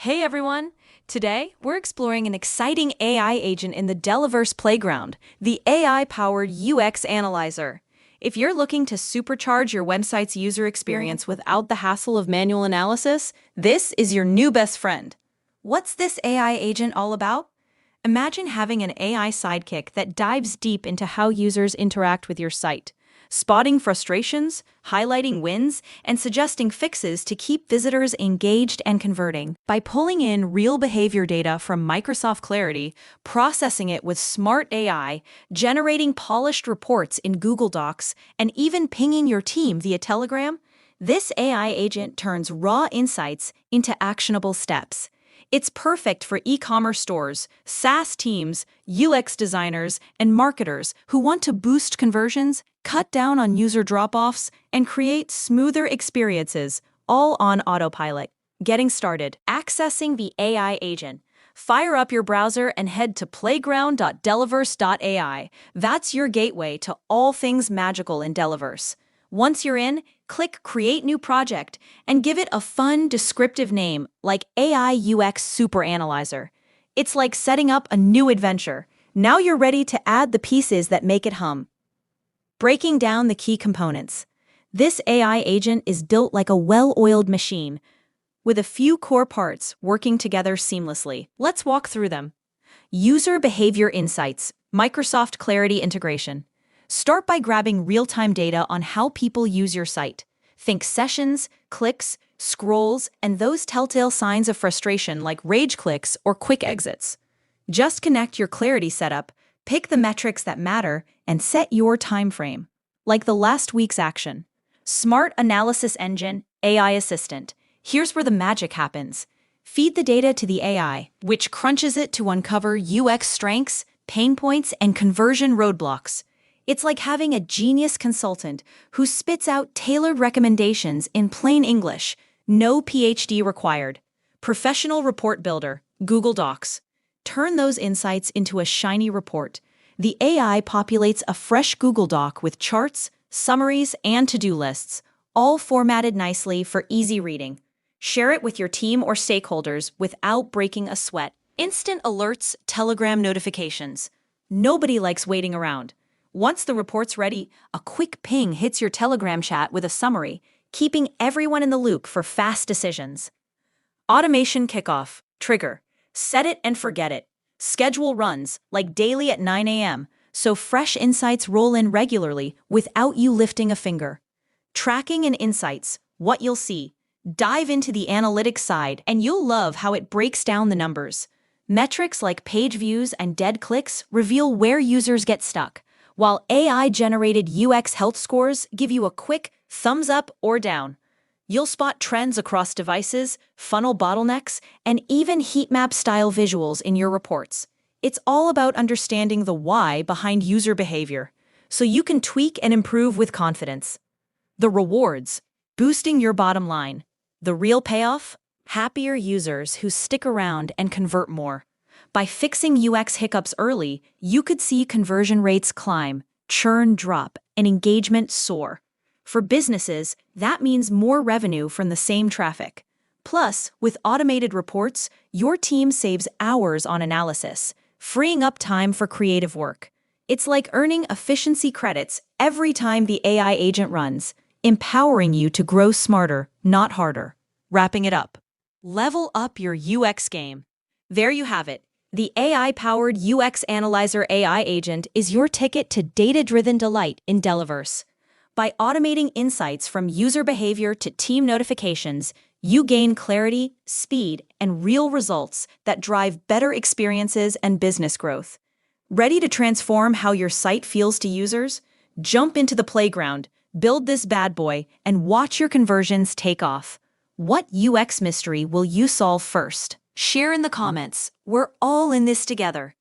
Hey everyone! Today, we're exploring an exciting AI agent in the Delaverse playground, the AI-powered UX Analyzer. If you're looking to supercharge your website's user experience without the hassle of manual analysis, this is your new best friend. What's this AI agent all about? Imagine having an AI sidekick that dives deep into how users interact with your site, spotting frustrations, highlighting wins, and suggesting fixes to keep visitors engaged and converting. By pulling in real behavior data from Microsoft Clarity, processing it with smart AI, generating polished reports in Google Docs, and even pinging your team via Telegram, this AI agent turns raw insights into actionable steps. It's perfect for e-commerce stores, SaaS teams, UX designers, and marketers who want to boost conversions, cut down on user drop-offs, and create smoother experiences, all on autopilot. Getting started. Accessing the AI agent. Fire up your browser and head to playground.delaverse.ai. That's your gateway to all things magical in Delaverse. Once you're in, click Create New Project and give it a fun, descriptive name like AI UX Super Analyzer. It's like setting up a new adventure. Now you're ready to add the pieces that make it hum. Breaking down the key components. This AI agent is built like a well-oiled machine, with a few core parts working together seamlessly. Let's walk through them. User Behavior Insights, Microsoft Clarity Integration. Start by grabbing real-time data on how people use your site. Think sessions, clicks, scrolls, and those telltale signs of frustration like rage clicks or quick exits. Just connect your Clarity setup, pick the metrics that matter, and set your time frame. Like the last week's action. Smart Analysis Engine, AI Assistant. Here's where the magic happens. Feed the data to the AI, which crunches it to uncover UX strengths, pain points, and conversion roadblocks. It's like having a genius consultant who spits out tailored recommendations in plain English, no PhD required. Professional Report Builder, Google Docs. Turn those insights into a shiny report. The AI populates a fresh Google Doc with charts, summaries, and to-do lists, all formatted nicely for easy reading. Share it with your team or stakeholders without breaking a sweat. Instant alerts, Telegram notifications. Nobody likes waiting around. Once the report's ready, a quick ping hits your Telegram chat with a summary, keeping everyone in the loop for fast decisions. Automation Kickoff, Trigger. Set it and forget it. Schedule runs, like daily at 9 a.m., so fresh insights roll in regularly without you lifting a finger. Tracking and Insights, what you'll see. Dive into the analytics side, and you'll love how it breaks down the numbers. Metrics like page views and dead clicks reveal where users get stuck, while AI-generated UX health scores give you a quick thumbs up or down. You'll spot trends across devices, funnel bottlenecks, and even heat map-style visuals in your reports. It's all about understanding the why behind user behavior, so you can tweak and improve with confidence. The rewards, boosting your bottom line. The real payoff? Happier users who stick around and convert more. By fixing UX hiccups early, you could see conversion rates climb, churn drop, and engagement soar. For businesses, that means more revenue from the same traffic. Plus, with automated reports, your team saves hours on analysis, freeing up time for creative work. It's like earning efficiency credits every time the AI agent runs, empowering you to grow smarter, not harder. Wrapping it up. Level up your UX game. There you have it. The AI-powered UX Analyzer AI agent is your ticket to data-driven delight in Delaverse. By automating insights from user behavior to team notifications, you gain clarity, speed, and real results that drive better experiences and business growth. Ready to transform how your site feels to users? Jump into the playground, build this bad boy, and watch your conversions take off. What UX mystery will you solve first? Share in the comments. We're all in this together.